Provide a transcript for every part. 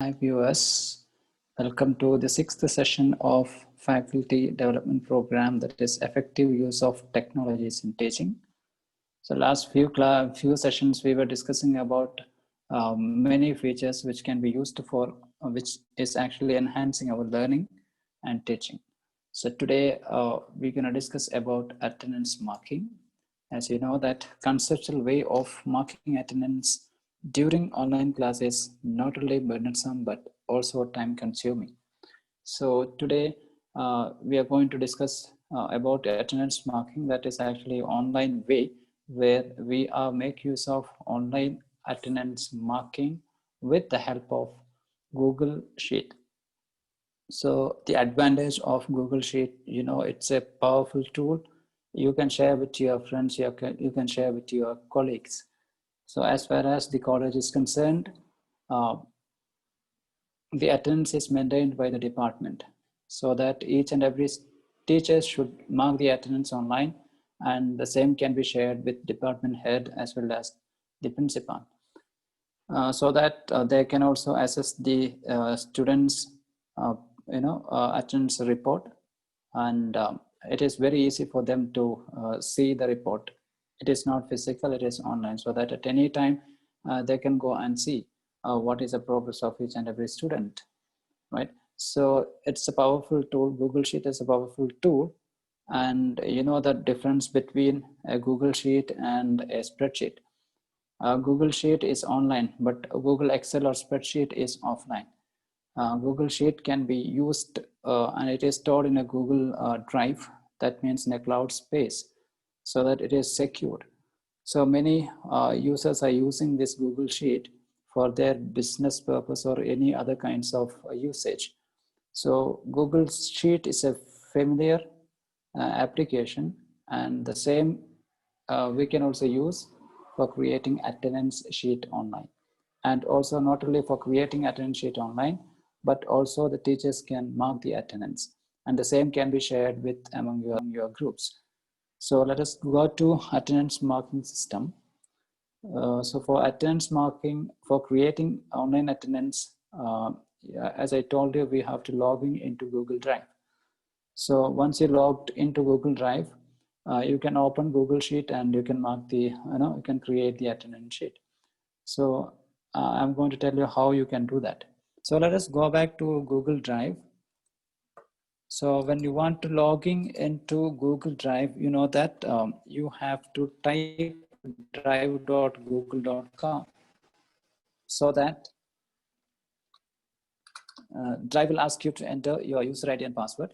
Hi viewers, welcome to the sixth session of Faculty Development Program, that is effective use of technologies in teaching. So last few sessions we were discussing about many features which can be used for, which is actually enhancing our learning and teaching. So today we're going to discuss about attendance marking. As you know, that conceptual way of marking attendance during online class is not only burdensome but also time consuming. So today we are going to discuss about attendance marking, that is actually online way where we make use of online attendance marking with the help of Google Sheet. So the advantage of Google Sheet, it's a powerful tool. You can share with your friends, you can share with your colleagues. So as far as the college is concerned, uh, the attendance is maintained by the department, so that each and every teacher should mark the attendance online, and the same can be shared with department head as well as the principal, so that they can also assess the students attendance report, and it is very easy for them to see the report. It is not physical, it is online, so that at any time they can go and see what is the progress of each and every student, right? So it's a powerful tool. Google Sheet is a powerful tool. And you know the difference between a Google Sheet and a spreadsheet. Google Sheet is online, but Google Excel or spreadsheet is offline. Google Sheet can be used and it is stored in a Google Drive, that means in a cloud space, so that it is secured. So many users are using this Google Sheet for their business purpose or any other kinds of usage. So Google Sheet is a familiar application, and the same we can also use for creating attendance sheet online. And also not only for creating attendance sheet online, but also the teachers can mark the attendance, and the same can be shared with among your groups. So let us go to attendance marking system. So for attendance marking, for creating online attendance, as I told you, we have to log in into Google Drive. So once you logged into Google Drive, you can open Google Sheet and you can mark you can create the attendance sheet. So I'm going to tell you how you can do that. So let us go back to Google Drive. So when you want to log in into Google Drive, you know that you have to type drive.google.com, so that Drive will ask you to enter your user ID and password.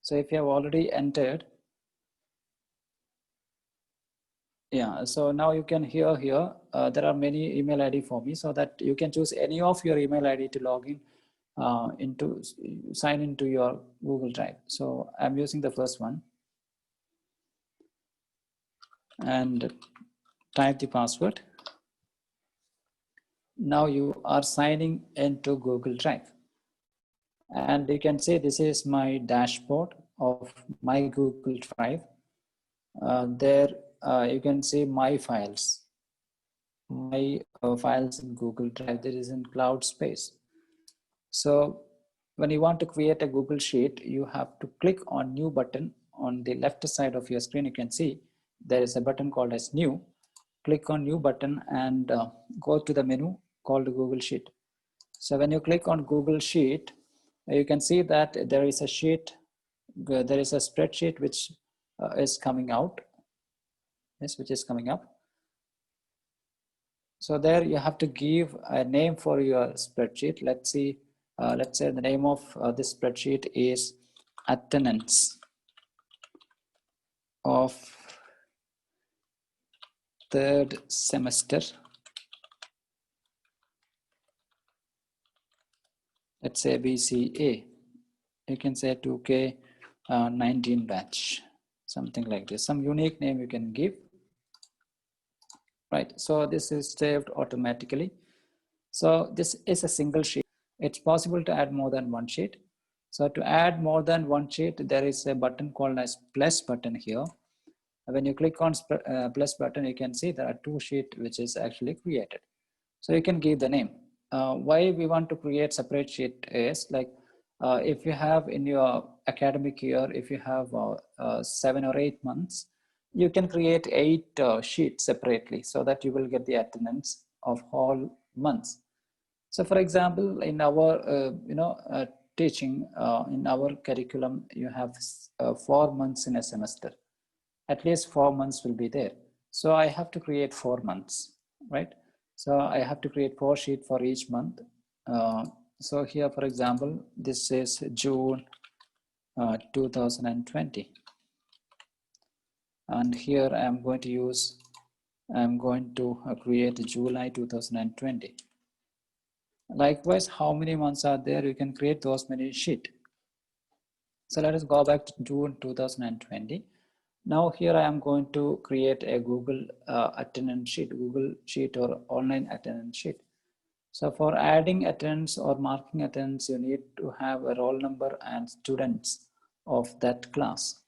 So if you have already entered, yeah, so now you can hear here, there are many email ID for me, so that you can choose any of your email ID to log in sign into your Google Drive. So I'm using the first one and type the password. Now you are signing into Google Drive. And you can see this is my dashboard of my Google Drive. There you can see my files in Google Drive. There is in cloud space. So when you want to create a Google Sheet, you have to click on new button on the left side of your screen. You can see there is a button called as new. Click on new button and go to the menu called Google Sheet. So when you click on Google Sheet, you can see that there is a sheet, there is a spreadsheet which is coming out. Yes, which is coming up. So there you have to give a name for your spreadsheet. Let's say the name of this spreadsheet is attendance of third semester. Let's say BCA. You can say 2K19 batch, something like this. Some unique name you can give. Right, so this is saved automatically. So this is a single sheet. It's possible to add more than one sheet. So to add more than one sheet, there is a button called as plus button here. When you click on plus button, you can see there are two sheets which is actually created. So you can give the name. why we want to create separate sheet is like, if you have in your academic year, if you have 7 or 8 months, you can create 8 sheets separately so that you will get the attendance of all months. So for example, in our teaching, in our curriculum, you have 4 months in a semester. At least 4 months will be there. So I have to create 4 months, right? So I have to create 4 sheets for each month. So here, for example, this is June 2020. And here I'm going to create July 2020. Likewise, how many months are there? You can create those many sheets. So let us go back to June 2020. Now here I am going to create a Google attendance sheet, Google Sheet or online attendance sheet. So for adding attendance or marking attendance, you need to have a roll number and students of that class.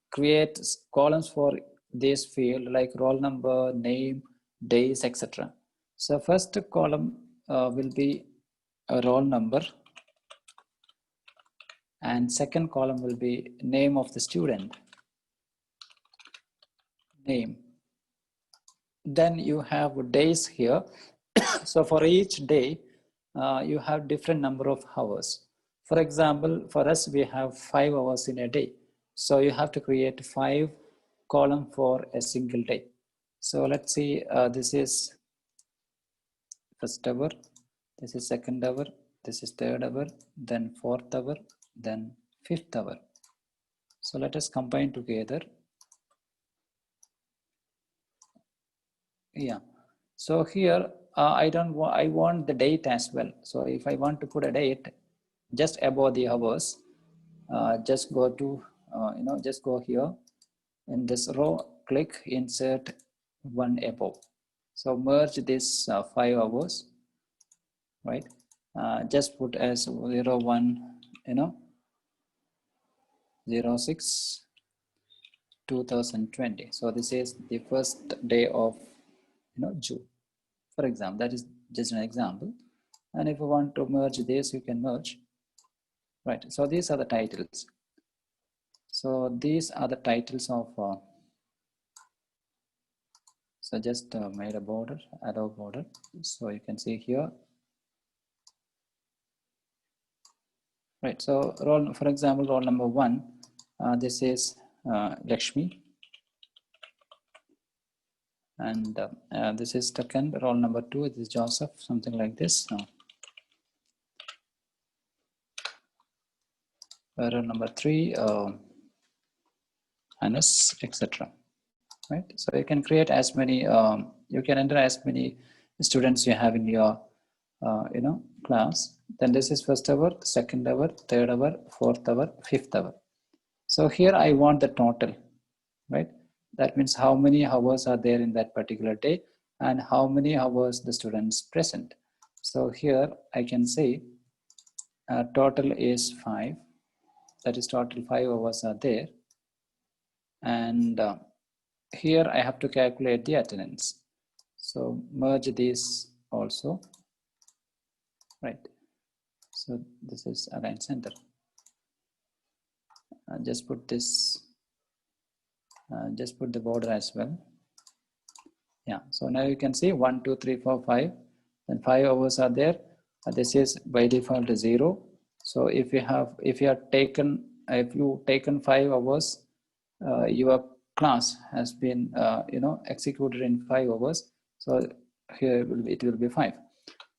Create columns for this field like roll number, name, days, etc. So first column will be a roll number, and second column will be name of the student, name. Then you have days here. So for each day, you have different number of hours. For example, for us, we have 5 hours in a day. So you have to create 5 column for a single day. So let's see, this is first hour, this is second hour, this is third hour, then fourth hour, then fifth hour. So let us combine together. Yeah. So here I want the date as well. So if I want to put a date just above the hours, just go to just go here in this row, click insert one above. So merge this 5 hours, right? Just put as 01 06 2020. So this is the first day of June, for example. That is just an example. And if you want to merge this, you can merge, right? So these are the titles. So these are the titles of so just made a border, add a border. So you can see here, right? So roll, for example, roll number 1, this is Lakshmi, and this is second. Roll number 2, it is Joseph, something like this. Roll number 3, Anas, etc. Right? So you can create as many, you can enter as many students you have in your class. Then this is first hour, second hour, third hour, fourth hour, fifth hour. So here I want the total, right? That means how many hours are there in that particular day and how many hours the students present. So here I can say total is 5. That is total 5 hours are there. And here I have to calculate the attendance. So merge this also, right? So this is align center. Just put this, just put the border as well. Yeah, so now you can see 1, 2, 3, 4, 5, and 5 hours are there. This is by default 0. So if you taken 5 hours, your class has been executed in 5 hours. So here it will be 5.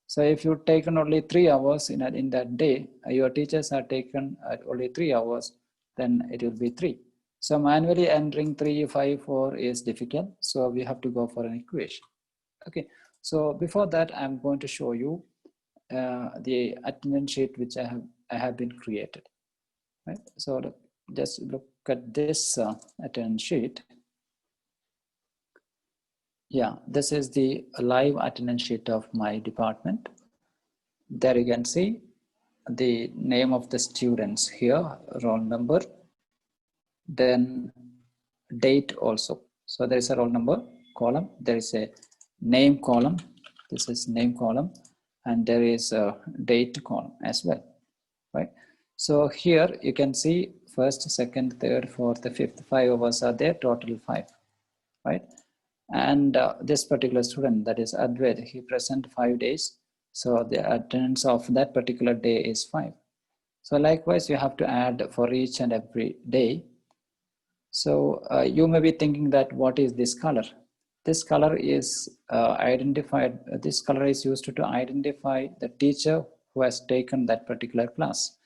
So if you taken only 3 hours in that day, your teachers are taken only 3 hours, then it will be 3. So manually entering 3, 5, 4 is difficult. So we have to go for an equation. Okay. So before that, I'm going to show you the attendance sheet which I have been created. Right. So just look at this attendance sheet. Yeah, this is the live attendance sheet of my department. There you can see the name of the students here, roll number, then date also. So there is a roll number column, there is a name column, This is name column, and there is a date column as well, right? So here you can see first, second, third, fourth, fifth, 5 hours are there, total 5, right? And this particular student, that is Advait, he present 5 days. So the attendance of that particular day is 5. So likewise, you have to add for each and every day. So you may be thinking that what is this color? This color is identified, this color is used to identify the teacher who has taken that particular class,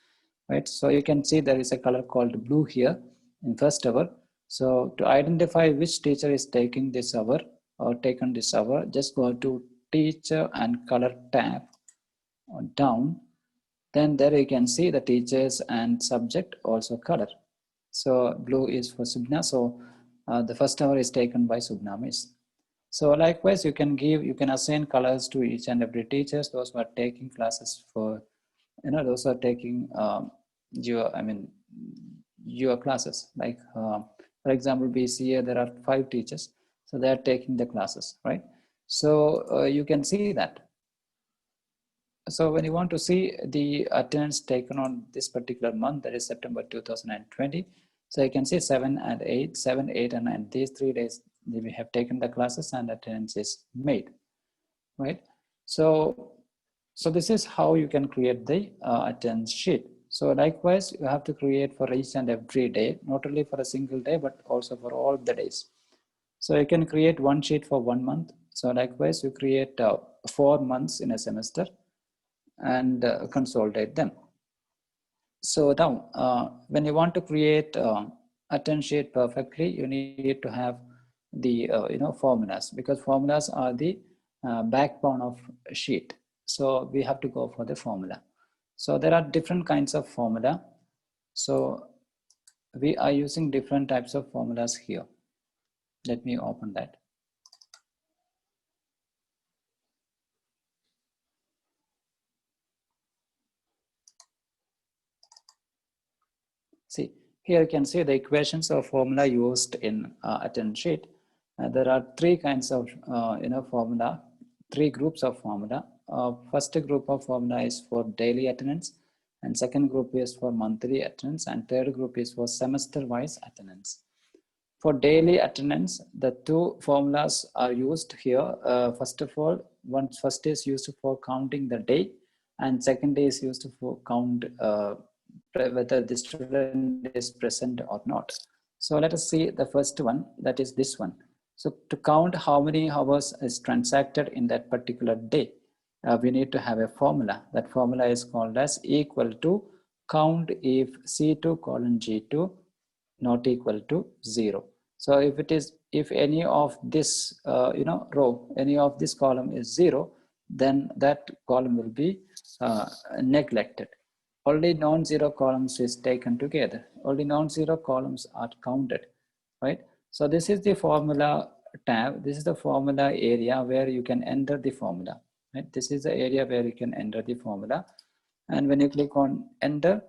right? So you can see there is a color called blue here in first hour. So to identify which teacher is taking this hour or taken this hour, just go to teacher and color tab down. Then there you can see the teachers and subject also color. So blue is for Subna. So the first hour is taken by Subna Miss. So likewise, you can assign colors to each and every teachers. Those who are taking classes for, those who are taking your classes. Like for example, BCA, there are 5 teachers, so they are taking the classes, right? So you can see that. So when you want to see the attendance taken on this particular month, that is September 2020, so you can see 7 and 8, 7, 8, and 9. These 3 days we have taken the classes and attendance is made, right? So this is how you can create the attendance sheet. So likewise, you have to create for each and every day, not only for a single day, but also for all the days. So you can create one sheet for 1 month. So likewise, you create 4 months in a semester and consolidate them. So now, when you want to create attendance sheet perfectly, you need to have the formulas, because formulas are the backbone of a sheet. So we have to go for the formula. So there are different kinds of formula. So we are using different types of formulas here. Let me open that. See, here you can see the equations of formula used in attendance sheet. There are 3 kinds of formula, 3 groups of formula. First group of formula is for daily attendance, and second group is for monthly attendance, and third group is for semester-wise attendance. For daily attendance, the 2 formulas are used here. First of all, first is used for counting the day, and second is used for count whether the student is present or not. So let us see the first one, that is this one. So to count how many hours is transacted in that particular day, we need to have a formula. That formula is called as equal to count if C2 colon G2 not equal to 0. So if any of this row, any of this column is 0, then that column will be neglected. Only non-zero columns is taken together. Only non-zero columns are counted, right? So this is the formula tab. This is the formula area where you can enter the formula, right? This is the area where you can enter the formula. And when you click on enter,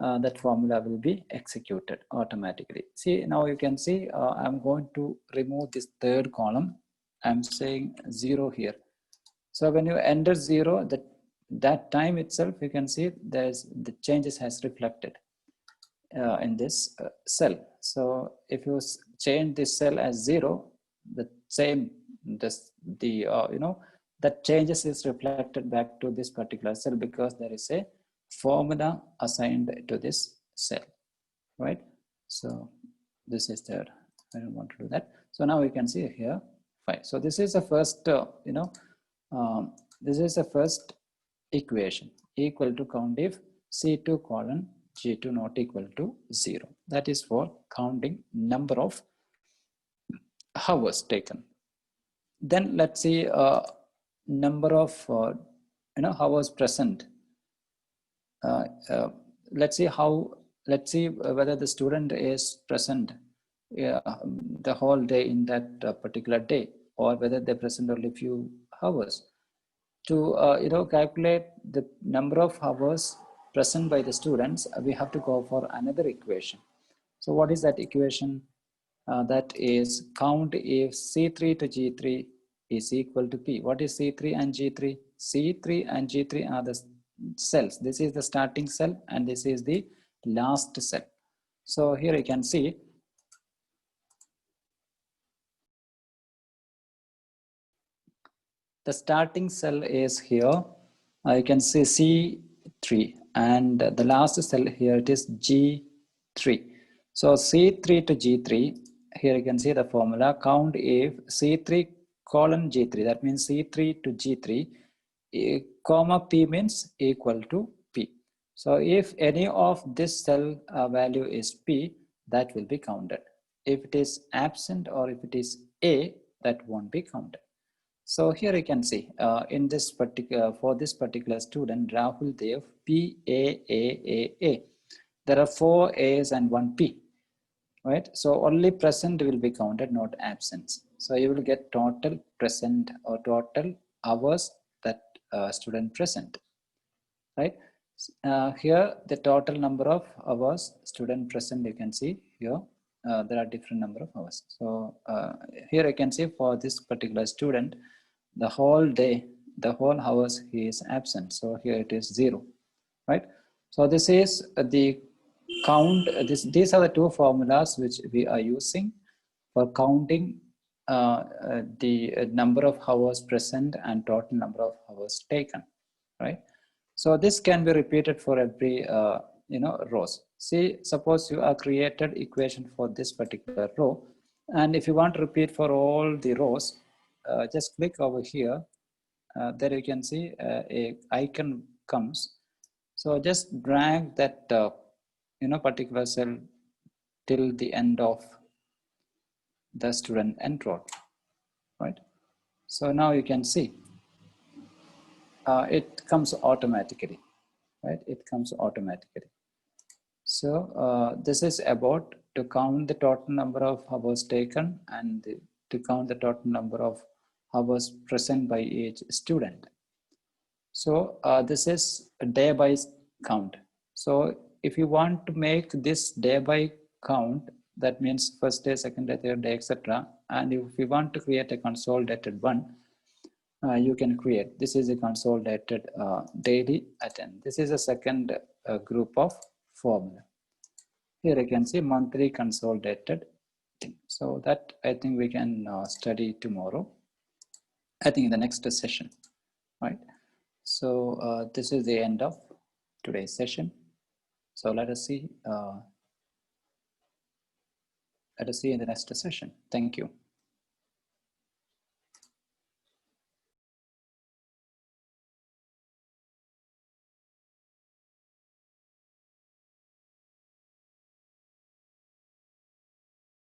that formula will be executed automatically. See, now you can see I'm going to remove this third column. I'm saying 0 here. So when you enter 0, that time itself, you can see the changes has reflected in this cell. So if you change this cell as 0, the same that changes is reflected back to this particular cell, because there is a formula assigned to this cell, right? So this is there. I don't want to do that. So now we can see here 5. So this is the first this is the first equation, equal to count if C2 colon G2 not equal to 0. That is for counting number of hours taken. Then let's see number of hours present. Let's see whether the student is present the whole day in that particular day, or whether they present only few hours. To calculate the number of hours present by the students, we have to go for another equation. So what is that equation? That is count if C3 to G3 is equal to P. What is C3 and G3? C3 and G3 are the cells. This is the starting cell and this is the last cell. So here you can see the starting cell is here. You can see C3 and the last cell here it is G3. So C3 to G3, here you can see the formula, count if C3 colon G3, that means C3 to G3, comma P means equal to P. So if any of this cell value is P, that will be counted. If it is absent or if it is A, that won't be counted. So here you can see in this particular, for this particular student, Rahul Dev, P-A-A-A-A. There are 4 A's and 1 P, right? So only present will be counted, not absence. So you will get total present or total hours that student present, right? Here the total number of hours student present, you can see here. There are different number of hours. So here I can see for this particular student, the whole day, the whole hours he is absent. So here it is 0, right? So this is the count. These are the two formulas which we are using for counting the number of hours present and total number of hours taken, right? So this can be repeated for every rows. See, suppose you are created equation for this particular row, and if you want to repeat for all the rows, just click over here. There you can see a icon comes. So just drag that particular cell till the end of the student enrolled, right? So now you can see it comes automatically, right? It comes automatically. So this is about to count the total number of hours taken and to count the total number of hours present by each student. So this is a day by count. So if you want to make this day by count, that means first day, second day, third day, etc. And if you want to create a consolidated one, you can create. This is a consolidated daily attendance. This is a second group of formula. Here I can see monthly consolidated thing. So that I think we can study tomorrow. I think in the next session, right? So this is the end of today's session. So let us see in the next session. Thank you.